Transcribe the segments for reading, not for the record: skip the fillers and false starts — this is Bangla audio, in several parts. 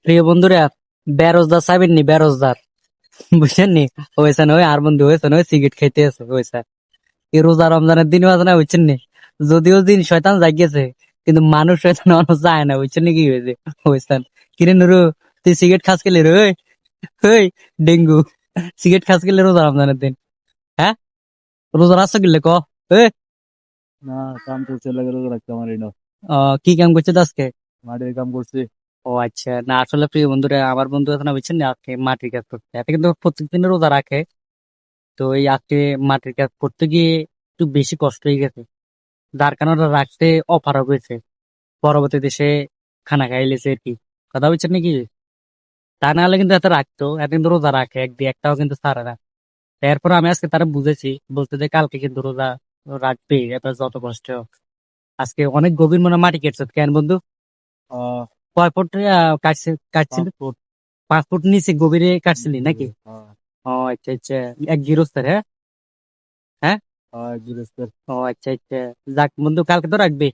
প্রিয় বন্ধুরা, বেরোজগার চাইবেন নি? বেরোজগার বুঝছেন নি? ওইসা নয় আর বন্ধু, ওইসা নয় সিগারেট খাইতে আছে ওইসা। এই রোজা রমজানের দিন আছে না, বুঝছেন নি? যদিও দিন শয়তান জাগিয়েছে, কিন্তু মানুষ শয়তান মানুষ যায় না, বুঝছেন নি? কি হয়েছে ওইসান? কিরে নুরু, তুই সিগারেট খাস খেলে রে? ওই ওই ডেঙ্গু, সিগারেট খাস খেলে রোজা রমজানের দিন? হ্যাঁ, রোজা রাখছো কিনলে ক? এ, না, কাম করছে লাগে রোজা রাখতে আমার এই না। কি কাম করছে তো আজকে? মাঠের কাম করছে। ও আচ্ছা, না আসলে প্রিয় বন্ধুরা, আমার বন্ধু আছে না, বুঝছেন না, আজকে মাটির কাজ করতে, এতে কিন্তু প্রত্যেকদিন রোজা রাখে। তো এই আজকে মাটির কাজ করতে গিয়ে একটু বেশি কষ্ট হয়ে গেছে, যার কারণে ওরা রাখতে অপারগ হয়েছে। পরবর্তী দেশে খানা খাইলেছে আর কি, কথা বলছেন নাকি? তা না হলে কিন্তু এত রাখতো, এত কিন্তু রোজা রাখে, একদিন একটাও কিন্তু ছাড়ে না। এরপর আমি আজকে তারা বুঝেছি, বলতে যে কালকে কিন্তু রোজা রাখবে, এত যত কষ্ট হোক। আজকে অনেক গভীর মনে মাটি কেটছে কেন বন্ধু? আহ কয় ফুট কাটছিল? 5 ফুট 5 ফুট নিচে গভীরে কাটছিলি নাকি? গভীরে। ও আচ্ছা আচ্ছা, এক গৃহস্থের, হ্যাঁ? হ্যাঁ, গৃহস্থের। ও আচ্ছা আচ্ছা। যাক বন্ধু, কালকে তো রাখবে।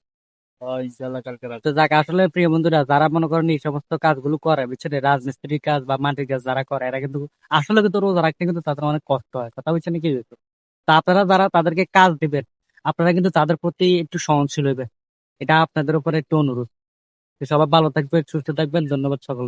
ইনশাল্লাহ কালকে তো রাখবো। যাক, আসলে প্রিয় বন্ধুরা, যারা মনে করেন এই সমস্ত কাজগুলো করে, বুঝছেন, রাজমিস্ত্রির কাজ বা মাটির কাজ যারা করে, এরা কিন্তু আসলে কিন্তু রোজা রাখতে কিন্তু তাদের অনেক কষ্ট হয়, কথা বলছেন কি? তা আপনারা যারা তাদেরকে কাজ দিবেন, আপনারা কিন্তু তাদের প্রতি একটু সহনশীল হইবে। এটা আপনাদের উপরে একটু অনুরোধ। তো সবাই ভালো থাকবেন, সুস্থ থাকবেন, ধন্যবাদ সকল।